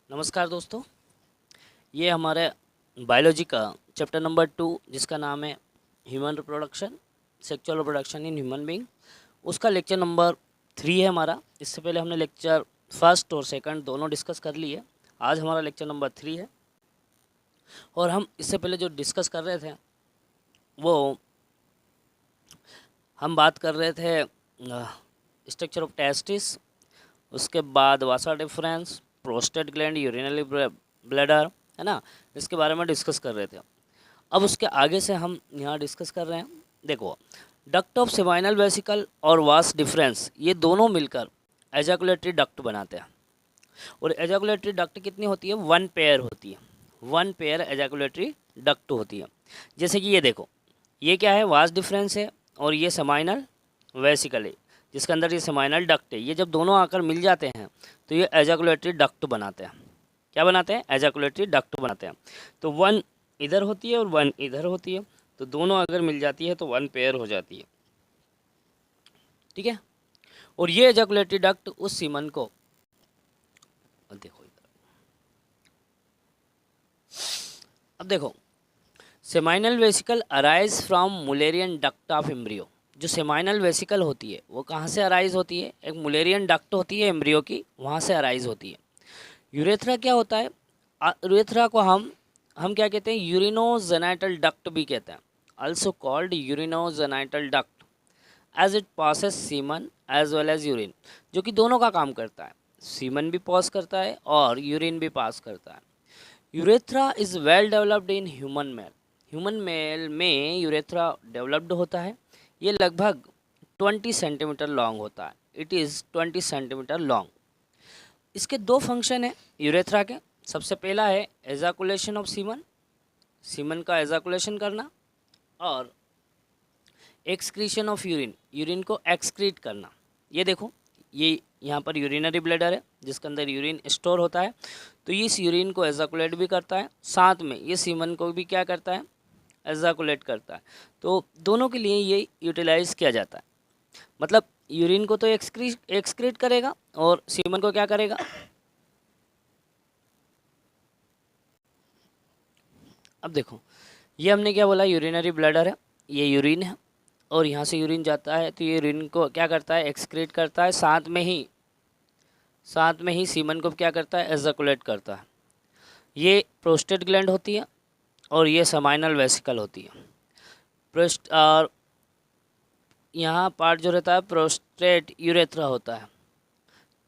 नमस्कार दोस्तों, ये हमारे बायोलॉजी का चैप्टर नंबर 2 जिसका नाम है human reproduction, sexual reproduction in human being, उसका लेक्चर नंबर 3 है हमारा। इससे पहले हमने लेक्चर फर्स्ट और सेकंड दोनों डिस्कस कर लिए। आज हमारा लेक्चर नंबर 3 है और हम इससे पहले जो डिस्कस कर रहे थे वो हम बात कर रहे थे स्ट्रक्चर ऑफ टेस्टिस, उसके बाद vasa deferens, prostate gland, urinary bladder, है ना, इसके बारे में डिस्कस कर रहे थे। अब उसके आगे से हम यहाँ डिस्कस कर रहे हैं। देखो, डक्ट ऑफ सेमाइनल वेसिकल और वास डिफरेंस ये दोनों मिलकर एजाकुलेटरी डक्ट बनाते हैं। और एजाकुलेटरी डक्ट कितनी होती है? 1 पेयर होती है। 1 पेयर एजाकुलेटरी डक्ट होती है। जैसे कि ये देखो, ये क्या है? वास डिफरेंस है और ये सेमाइनल वेसिकल है जिसके अंदर ये सेमाइनल डक्ट है। ये जब दोनों आकर मिल जाते हैं तो ये एजाकुलेटरी डक्ट बनाते हैं। क्या बनाते हैं? एजाकुलेटरी डक्ट बनाते हैं। तो 1 इधर होती है और 1 इधर होती है, तो दोनों अगर मिल जाती है तो 1 पेयर हो जाती है। ठीक है। और ये एजाकुलेटरी डक्ट उस सीमन को देखो इधर, अब देखो, seminal vesicle arise from Mullerian duct of embryo. जो सेमाइनल वेसिकल होती है वो कहाँ से अराइज होती है? एक मुलेरियन डक्ट होती है एम्ब्रियो की, वहाँ से अराइज होती है। यूरेथ्रा क्या होता है? यूरेथ्रा को हम क्या कहते हैं? यूरिनोजेनाइटल डक्ट भी कहते हैं, also called urinogenital duct, as it passes semen as well as urine, जो कि दोनों का काम करता है। सीमन भी पास करता है और यूरिन भी पास करता है। Urethra is well developed in human male. Human male में यूरेथ्रा डेवलप्ड होता है। ये लगभग 20 सेंटीमीटर लॉन्ग होता है। It is 20 centimetre long. इसके 2 फंक्शन है यूरेथ्रा के। सबसे पहला है एजाकुलेशन ऑफ सीमन, सीमन का एजाकुलेशन करना, और एक्सक्रीशन ऑफ यूरिन, यूरिन को एक्सक्रीट करना। ये देखो, ये यहाँ पर यूरिनरी ब्लैडर है जिसके अंदर यूरिन स्टोर होता है, तो इस यूरिन को एजाकुलेट भी करता है, साथ में ये सीमन को भी क्या करता है? एजाकुलेट करता है। तो दोनों के लिए ये यूटिलाइज किया जाता है। मतलब यूरिन को तो एक्सक्रीट करेगा और सीमन को क्या करेगा? अब देखो, ये हमने क्या बोला? यूरिनरी ब्लैडर है, ये यूरिन है और यहाँ से यूरिन जाता है तो ये यूरिन को क्या करता है? एक्सक्रीट करता है, साथ में ही सीमन को क्या करता है? एजाकुलेट करता है। ये प्रोस्टेट ग्लैंड होती है और ये सेमाइनल वेसिकल होती है। प्रोस्ट और यहाँ पार्ट जो रहता है प्रोस्टेट यूरेथ्रा होता है।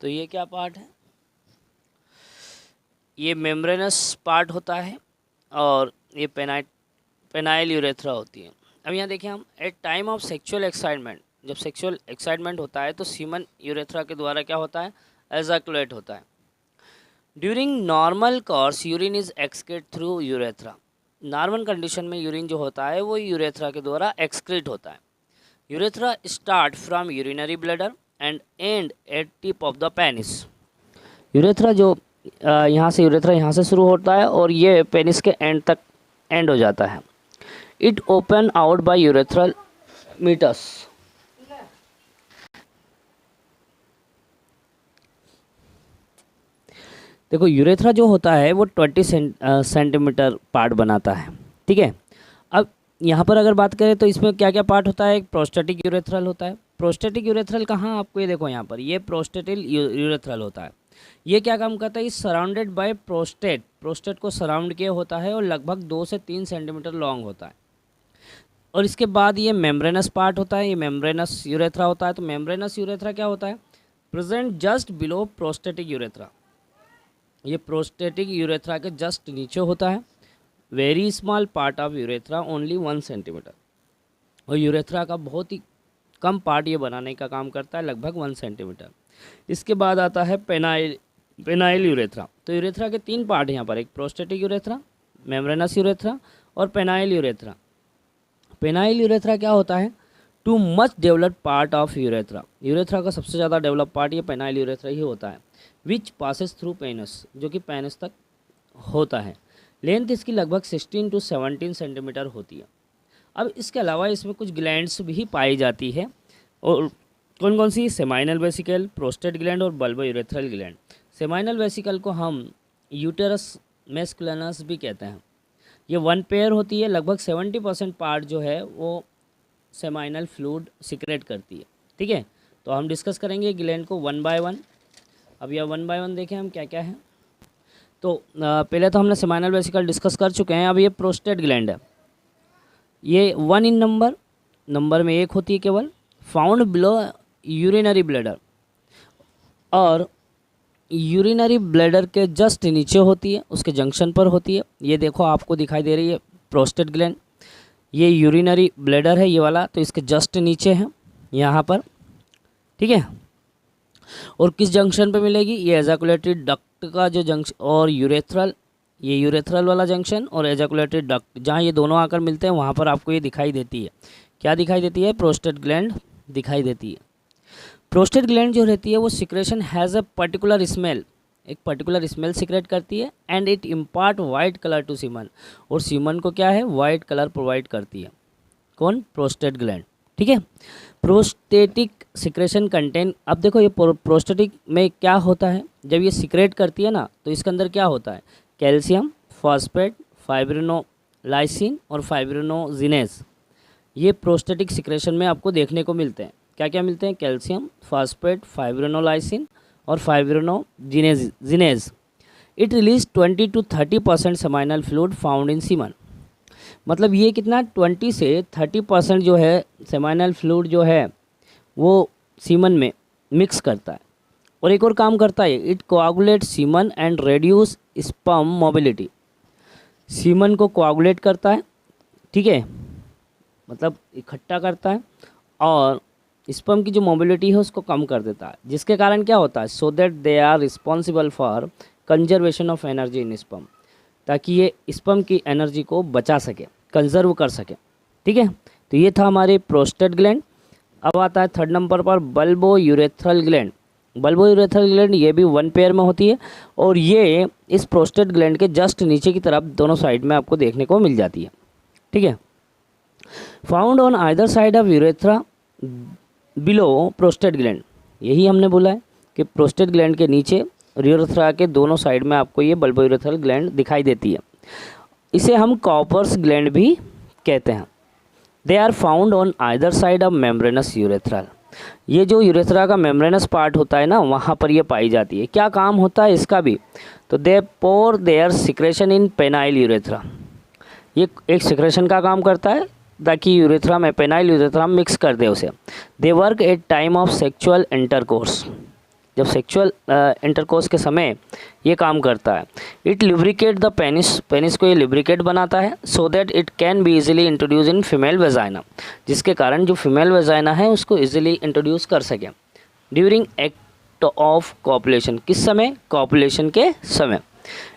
तो ये क्या पार्ट है? ये मेम्ब्रेनस पार्ट होता है और ये पेनाइल यूरेथ्रा होती है। अब यहाँ देखिए हम, at time of sexual excitement, जब सेक्सुअल एक्साइटमेंट होता है तो सीमन यूरेथ्रा के द्वारा क्या होता है? एजाकुलेट होता है। During normal course urine is excrete through urethra. Normal condition में यूरिन जो होता है वो यूरेथ्रा के द्वारा एक्सक्रीट होता है। Urethra start from urinary bladder and end at tip of the penis. Urethra जो यहाँ से यूरेथ्रा यहाँ से शुरू होता है और ये पेनिस के एंड तक एंड हो जाता है। It open out by urethral meatus. देखो, यूरेथ्रा जो होता है वो 20 सेंटीमीटर पार्ट बनाता है। ठीक है। अब यहाँ पर अगर बात करें तो इसमें क्या क्या पार्ट होता है? एक प्रोस्टेटिक यूरेथ्रल होता है। प्रोस्टेटिक यूरेथ्रल कहाँ? आपको ये देखो यहाँ पर, ये प्रोस्टेटिल यूरेथ्रल होता है। ये क्या काम करता है? इस सराउंडेड बाय प्रोस्टेट, प्रोस्टेट को सराउंड किया होता है और लगभग 2 से 3 सेंटीमीटर लॉन्ग होता है। और इसके बाद ये मेम्ब्रेनस पार्ट होता है, ये मेम्ब्रेनस यूरेथ्रा होता है। तो मेम्ब्रेनस यूरेथ्रा क्या होता है? Present just below prostatic urethra. ये प्रोस्टेटिक यूरेथ्रा के जस्ट नीचे होता है। Very small part of urethra, only 1 centimetre. और यूरेथ्रा का बहुत ही कम पार्ट ये बनाने का काम करता है, लगभग 1 सेंटीमीटर। इसके बाद आता है पेनाइल यूरेथ्रा। तो यूरेथ्रा के 3 पार्ट हैं यहाँ पर, एक प्रोस्टेटिक यूरेथ्रा, मेम्ब्रेनस यूरेथ्रा और पेनाइल यूरेथ्रा। पेनाइल यूरेथ्रा क्या होता है? Too much developed part of urethra. Urethra का सबसे ज़्यादा डेवलप पार्ट ये पेनाइल यूरेथ्रा ही होता है। विच पासेस थ्रू पेनस, जो कि पेनस तक होता है। लेंथ इसकी लगभग 16 to 17 सेंटीमीटर होती है। अब इसके अलावा इसमें कुछ ग्लैंड्स भी पाई जाती है, और कौन कौन सी? सेमाइनल वेसिकल, प्रोस्टेट ग्लैंड और bulbo urethral gland. Seminal vesicle को हम यूटेरस मैस्कुलिनस भी कहते हैं। ये वन पेयर होती है, लगभग 70% पार्ट जो है वो सेमाइनल फ्लूइड सिक्रेट करती है। ठीक है, तो हम डिस्कस करेंगे ग्लैंड को वन बाय वन। अब यह वन बाय वन देखें हम क्या क्या है। तो पहले तो हमने सेमाइनल वेसिकल डिस्कस कर चुके हैं। अब ये प्रोस्टेट ग्लैंड है, ये 1 इन नंबर में एक होती है केवल, फाउंड बिलो यूरिनरी ब्लैडर, और यूरिनरी ब्लैडर के जस्ट नीचे होती है, उसके जंक्शन पर होती है। ये देखो आपको दिखाई दे रही है प्रोस्टेट ग्लैंड, ये यूरिनरी ब्लैडर है ये वाला, तो इसके जस्ट नीचे है यहाँ पर। ठीक है, और किस जंक्शन पे मिलेगी, ये एजाकुलेटरी डक्ट का जो जंक्शन और यूरेथ्रल, ये यूरेथ्रल वाला जंक्शन और एजाकुलेटरी डक्ट, जहाँ ये दोनों आकर मिलते हैं वहाँ पर आपको ये दिखाई देती है। क्या दिखाई देती है, प्रोस्टेट ग्लैंड दिखाई देती है। प्रोस्टेट ग्लैंड जो रहती है वो secretion has a particular smell, एक पर्टिकुलर स्मेल सिक्रेट करती है, and it impart white colour to semen, और सीमन को क्या है, वाइट कलर प्रोवाइड करती है। कौन, प्रोस्टेट ग्लैंड। ठीक है, प्रोस्टेटिक सिक्रेशन कंटेन, अब देखो ये प्रोस्टेटिक में क्या होता है, जब ये सिक्रेट करती है ना तो इसके अंदर क्या होता है, कैल्शियम, फॉस्फेट, फाइब्रिनोलाइसिन और फाइब्रिनोजिनेज, ये प्रोस्टेटिक सिक्रेशन में आपको देखने को मिलते हैं। क्या क्या मिलते हैं, कैल्शियम, फॉस्फेट, फाइब्रिनोलाइसिन और fibrinogenase. It release 20 to 30% seminal fluid found in semen, मतलब ये कितना 20 से 30% जो है सेमाइनल फ्लूइड जो है वो सीमन में मिक्स करता है। और एक और काम करता है, it coagulate semen and reduce sperm mobility, semen को कोआगुलेट करता है। ठीक है, मतलब इकट्ठा करता है और स्पर्म की जो मोबिलिटी है उसको कम कर देता है, जिसके कारण क्या होता है, so that they are responsible for conservation of energy in sperm, ताकि ये स्पर्म की एनर्जी को बचा सके, कंजर्व कर सके। ठीक है, तो ये था हमारे प्रोस्टेट ग्लैंड। अब आता है थर्ड नंबर पर bulbo urethral gland. Bulbo urethral gland ये भी वन पेयर में होती है, और ये इस प्रोस्टेट ग्लैंड के जस्ट नीचे की तरफ दोनों साइड में आपको देखने को मिल जाती है। ठीक है, found on either side of urethra below prostate gland, यही हमने बोला है कि प्रोस्टेट ग्लैंड के नीचे यूरेथ्रा के दोनों साइड में आपको ये बल्बो यूरेथ्रल ग्लैंड दिखाई देती है। इसे हम कॉपर्स ग्लैंड भी कहते हैं। They are found on either side of membranous urethral, ये जो यूरेथ्रा का मेम्ब्रेनस पार्ट होता है ना वहाँ पर ये पाई जाती है। क्या काम होता है इसका भी, तो they pour their secretion in penile urethra, ये एक सिक्रेशन का काम करता है ताकि यूरेथ्रा में, पेनाइल यूरेथ्रा में मिक्स कर दे उसे। They work at time of sexual intercourse, जब सेक्चुअल इंटरकोर्स के समय ये काम करता है। It lubricate the penis, penis को ये लुब्रिकेट बनाता है, so that it can be easily introduce in female vagina, जिसके कारण जो फीमेल वेजाइना है उसको इजीली इंट्रोड्यूस कर सके। ड्यूरिंग एक्ट ऑफ कॉपुलेशन, किस समय, कॉपुलेशन के समय।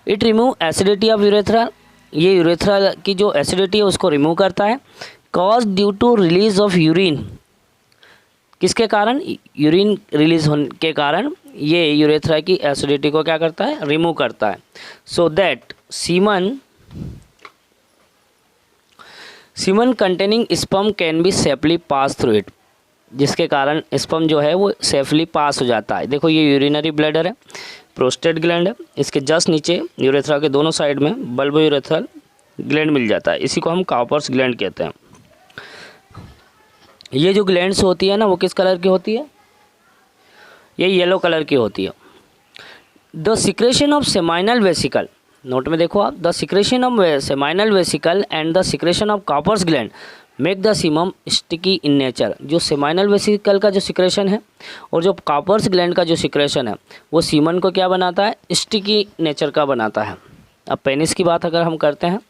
It remove acidity of urethra, ये यूरेथ्रा की जो एसिडिटी है उसको रिमूव करता है। Cause due to release of urine, किसके कारण, यूरिन रिलीज होने के कारण ये यूरेथ्रा की एसिडिटी को क्या करता है, रिमूव करता है। So that semen containing sperm can be safely pass through it, जिसके कारण स्पर्म जो है वो सेफली पास हो जाता है। देखो ये यूरिनरी ब्लैडर है, प्रोस्टेट ग्लैंड है, इसके जस्ट नीचे यूरेथ्रा के दोनों साइड में बल्बो यूरेथ्रल ग्लैंड मिल जाता है, इसी को हम कॉपर्स ग्लैंड कहते हैं। ये जो ग्लैंड्स होती है ना वो किस कलर की होती है, ये येलो कलर की होती है। The secretion of seminal vesicle, note में देखो आप, the secretion of seminal vesicle and the secretion of Cowper's gland make the semen sticky in nature. जो सेमाइनल वेसिकल का जो सिक्रेशन है और जो कॉपर्स ग्लैंड का जो सिक्रेशन है वो सीमन को क्या बनाता है, स्टिकी नेचर का बनाता है। अब पेनिस की बात अगर हम करते हैं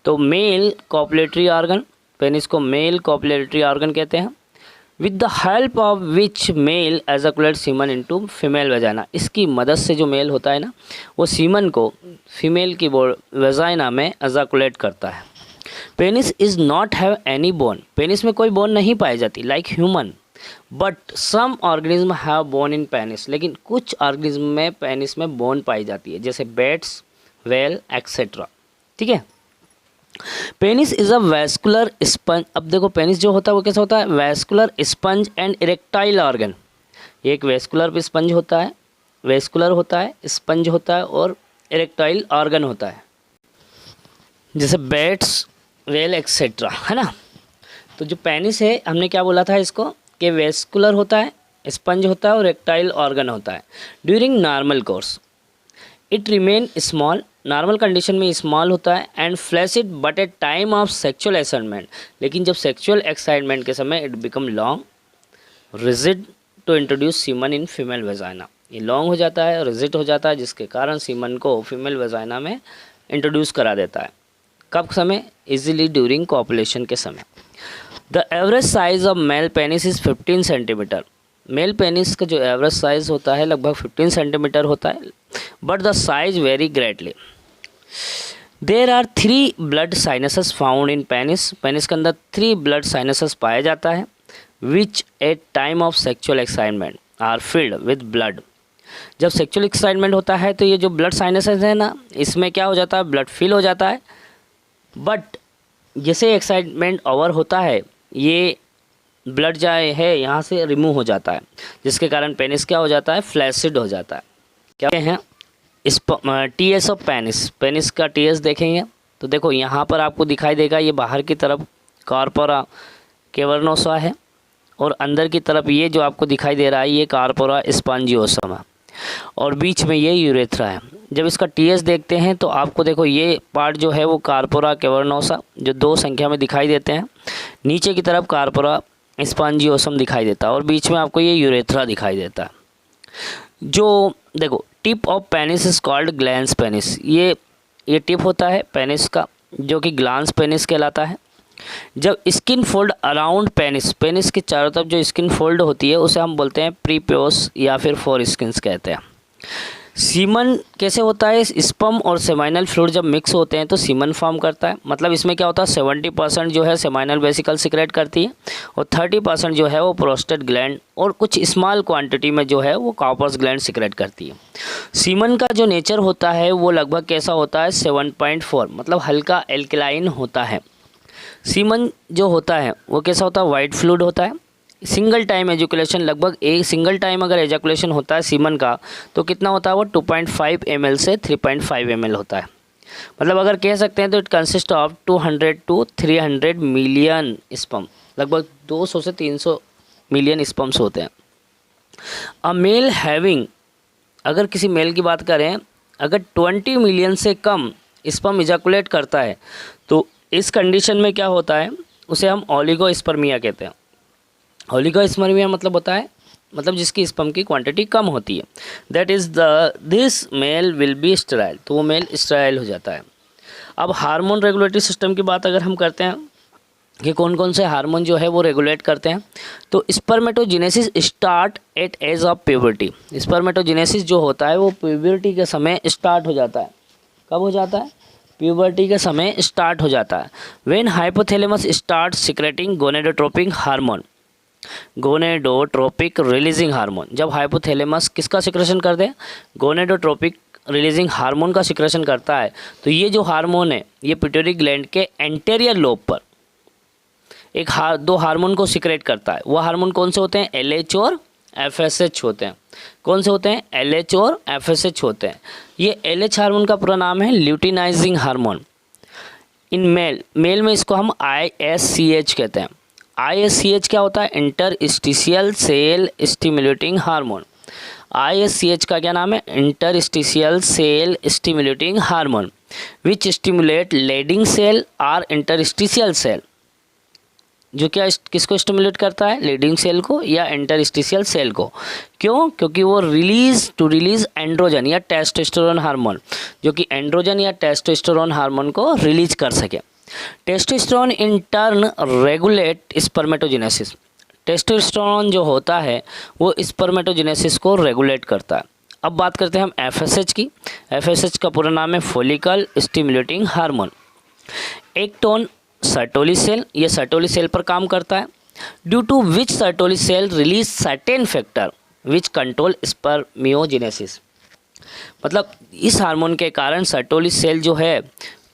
तो मेल कॉपुलेटरी ऑर्गन, पेनिस को मेल कॉपुलेटरी ऑर्गन कहते हैं। With the help of which male ejaculate semen into female vagina, इसकी मदद से जो मेल होता है ना वो सीमन को फीमेल की वेजाइना में एजाकुलेट करता है। Penis is not have any bone, penis में कोई बोन नहीं पाई जाती like human, but some organism have bone in penis, लेकिन कुछ ऑर्गेनिज्म में पेनिस में बोन पाई जाती है, जैसे बैट्स, वेल एक्सेट्रा। ठीक है, penis is a vascular sponge. अब देखो पेनिस जो होता है वो कैसा होता है, vascular sponge and erectile organ. ये एक वैस्कुलर स्पंज होता है, वैस्कुलर होता है, स्पंज होता है और इरेक्टाइल ऑर्गन होता है, जैसे बैट्स, व्हेल एक्सेट्रा, है ना। तो जो पेनिस है हमने क्या बोला था इसको कि वेस्कुलर होता है, स्पंज होता है और इरेक्टाइल ऑर्गन होता है। During normal course it remain small, normal condition में स्मॉल होता है and flaccid but at time of sexual excitement, लेकिन जब सेक्सुअल एक्साइटमेंट के समय it become long rigid to introduce semen in female vagina, ये लॉन्ग हो जाता है, रिजिड हो जाता है, जिसके कारण सीमन को फीमेल वेजाइना में इंट्रोड्यूस करा देता है। कब समय? इजीली ड्यूरिंग कॉपुलेशन के समय। The average size of male penis is 15 centimetre, male penis का जो एवरेज साइज होता है लगभग 15 सेंटीमीटर होता है, but the size very greatly. There are 3 blood sinuses found in penis, penis के अंदर 3 ब्लड साइनसेस पाया जाता है, which at time of sexual excitement are filled with blood. जब सेक्सुअल एक्साइटमेंट होता है तो ये जो ब्लड साइनसेस है ना, इसमें क्या हो जाता है, ब्लड फिल हो जाता है, बट जैसे एक्साइटमेंट ओवर होता है ये ब्लड जाए है यहाँ से रिमूव हो जाता है, जिसके कारण पेनिस क्या हो जाता है, फ्लैसिड हो जाता है। क्या हैं इस टीएस ऑफ पेनिस, पेनिस का टीएस देखेंगे तो देखो यहाँ पर आपको दिखाई देगा, ये बाहर की तरफ कार्पोरा कैवर्नोसा है और अंदर की तरफ ये जो आपको दिखाई दे रहा है ये कार्पोरा स्पॉन्जियोसम है और बीच में ये यूरेथ्रा है। जब इसका टीएस देखते हैं तो आपको देखो ये पार्ट जो है वो कार्पोरा कैवर्नोसा जो 2 संख्या में दिखाई देते हैं, नीचे की तरफ कार्पोरा स्पॉन्जियोसम दिखाई देता है और बीच में आपको ये यूरेथ्रा दिखाई देता है। जो देखो tip of penis is called glans penis, ये टिप होता है पेनिस का जो कि ग्लांस पेनिस कहलाता है। जब skin fold around penis, penis के चारों तरफ जो स्किन फोल्ड होती है उसे हम बोलते हैं प्रीप्योस या फिर फोर स्किन्स कहते हैं। सीमन कैसे होता है, स्पर्म और सेमाइनल फ्लूइड जब मिक्स होते हैं तो सीमन फॉर्म करता है। मतलब इसमें क्या होता है 70% जो है सेमाइनल वेसिकल सिक्रेट करती है और 30% जो है वो प्रोस्टेट ग्लैंड और कुछ स्मॉल क्वांटिटी में जो है वो कॉपर्स ग्लैंड सिक्रेट करती है। सीमन का जो नेचर होता है वो लगभग कैसा होता है 7.4, मतलब हल्का एल्कलाइन होता है। सीमन जो होता है वो कैसा होता है, वाइट फ्लूइड होता है। सिंगल टाइम एजुकुलेशन, लगभग एक सिंगल टाइम अगर एजुकुलेशन होता है सीमन का तो कितना होता है वो 2.5 ml से 3.5 ml होता है। मतलब अगर कह सकते हैं तो it consist of 200 to 300 million sperm, लगभग 200 से 300 मिलियन स्पर्म्स होते हैं। अ मेल हैविंग, अगर किसी मेल की बात करें अगर 20 मिलियन से कम स्पर्म इजैकुलेट करता है तो इस कंडीशन में क्या होता है उसे हम ओलिगोस्पर्मिया कहते हैं। ओलिगोस्पर्मिया मतलब होता है मतलब जिसकी स्पर्म की क्वांटिटी कम होती है। That is this male will be sterile, तो वो मेल स्टेराइल हो जाता है। अब हार्मोन रेगुलेटरी सिस्टम की बात अगर हम करते हैं कि कौन कौन से हार्मोन जो है वो रेगुलेट करते हैं, तो spermatogenesis start at age of puberty. Spermatogenesis जो होता है वो प्यूबर्टी के समय स्टार्ट हो जाता है। कब हो जाता है, प्यूबर्टी के समय स्टार्ट हो जाता है। When hypothalamus start secreting gonadotropic hormone, gonadotropic releasing hormone, जब हाइपोथैलेमस किसका सिक्रेशन कर दे, गोनेडोट्रोपिक रिलीजिंग हार्मोन का सिक्रेशन करता है, तो ये जो हार्मोन है ये पिट्यूटरी ग्लैंड के एंटेरियर लोब पर एक दो हार्मोन को सिक्रेट करता है। वो हार्मोन कौन से होते हैं, LH और FSH होते हैं। कौन से होते हैं, LH और FSH होते हैं। ये LH हार्मोन का पूरा नाम है ल्यूटिनाइजिंग हार्मोन। इन मेल में इसको हम ISCH कहते हैं। ISCH क्या होता है, interstitial cell stimulating hormone. ISCH का क्या नाम है, interstitial cell stimulating hormone which stimulate Leydig cell और इंटरस्टिशियल सेल, जो क्या किसको स्टिमुलेट करता है, लीडिंग सेल को या इंटरस्टिशियल सेल को। क्यों, क्योंकि वो रिलीज एंड्रोजन या टेस्टोस्टेरोन हार्मोन, जो कि एंड्रोजन या टेस्टोस्टेरोन हार्मोन को रिलीज कर सके। Testosterone in turn regulate spermatogenesis, testosterone जो होता है वो स्पर्मेटोजेनेसिस को रेगुलेट करता है। अब बात करते हैं हम FSH की। FSH का पूरा नाम है फोलिकल स्टिमुलेटिंग हार्मोन। एक टोन सर्टोली सेल, ये सर्टोली सेल पर काम करता है। Due to which Sertoli cell release certain factor which control spermiogenesis, मतलब इस हार्मोन के कारण सर्टोली सेल जो है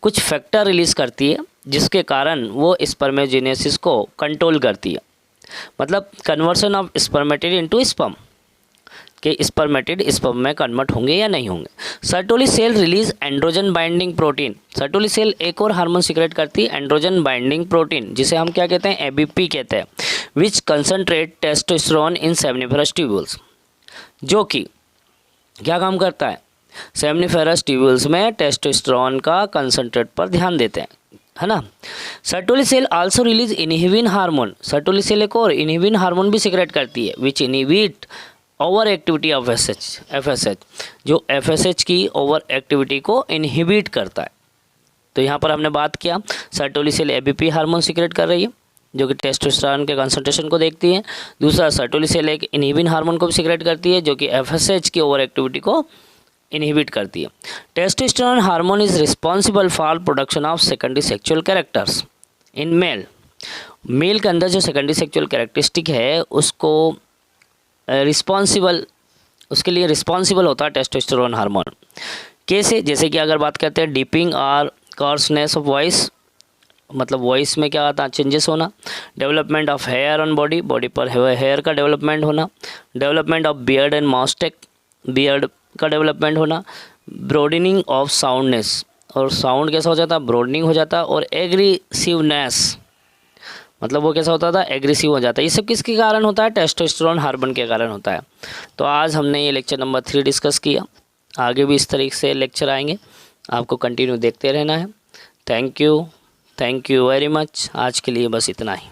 कुछ फैक्टर रिलीज करती है जिसके कारण वो स्पर्मियोजेनेसिस को कंट्रोल करती है। मतलब conversion of spermatid into sperm, कि स्पर्मेटिड स्पर्म में कन्वर्ट होंगे या नहीं होंगे। Sertoli cell release androgen binding protein. Sertoli cell एक और हार्मोन सीक्रेट करती है, एंड्रोजन बाइंडिंग प्रोटीन, जिसे हम क्या कहते हैं, एबीपी कहते हैं, which concentrate testosterone in seminiferous tubules, जो कि क्या काम करता है, सेमनीफेरस ट्यूब्यूल्स में टेस्टोस्टेरोन का कंसनट्रेट पर ध्यान देते हैं, है ना। Sertoli cell also release inhibin hormone. Sertoli cell एक और इनहिबिन हार्मोन भी सीक्रेट करती है, which inhibit over activity of FSH, जो एफएसएच की ओवर एक्टिविटी को इनहिबिट करता है। तो यहाँ पर हमने बात किया, Sertoli cell ABP hormone secret कर रही है जो कि टेस्टोस्टेरोन के कंसंट्रेशन को देखती है। दूसरा, सर्टोली सेल एक इनहिबिन हार्मोन को भी सीक्रेट करती है जो कि एफएसएच की ओवर एक्टिविटी को इनहिबिट करती है। Testosterone hormone is responsible for production of secondary sexual characters in male. Male के अंदर जो सेकेंडरी सेक्सुअल कैरेक्टरिस्टिक है उसको रिस्पॉन्सिबल, उसके लिए रिस्पॉन्सिबल होता है टेस्टोस्टेरोन हार्मोन। कैसे, जैसे कि अगर बात करते हैं डीपिंग और कॉर्सनेस ऑफ वॉइस, मतलब वॉइस में क्या आता है, चेंजेस होना, development of hair on body, body पर हेयर का डेवलपमेंट होना, development of beard and moustache, beard का डेवलपमेंट होना, ब्रॉडनिंग ऑफ साउंडनेस, और साउंड कैसा हो जाता है, ब्रॉडनिंग हो जाता है, और एग्रेसिवनेस, मतलब वो कैसा होता था, एग्रेसिव हो जाता है। ये सब किसके कारण होता है, टेस्टोस्टेरोन हार्मोन के कारण होता है। तो आज हमने ये लेक्चर नंबर 3 डिस्कस किया, आगे भी इस तरीके से लेक्चर आएंगे, आपको कंटिन्यू देखते रहना है। Thank you very much. आज के लिए बस इतना ही।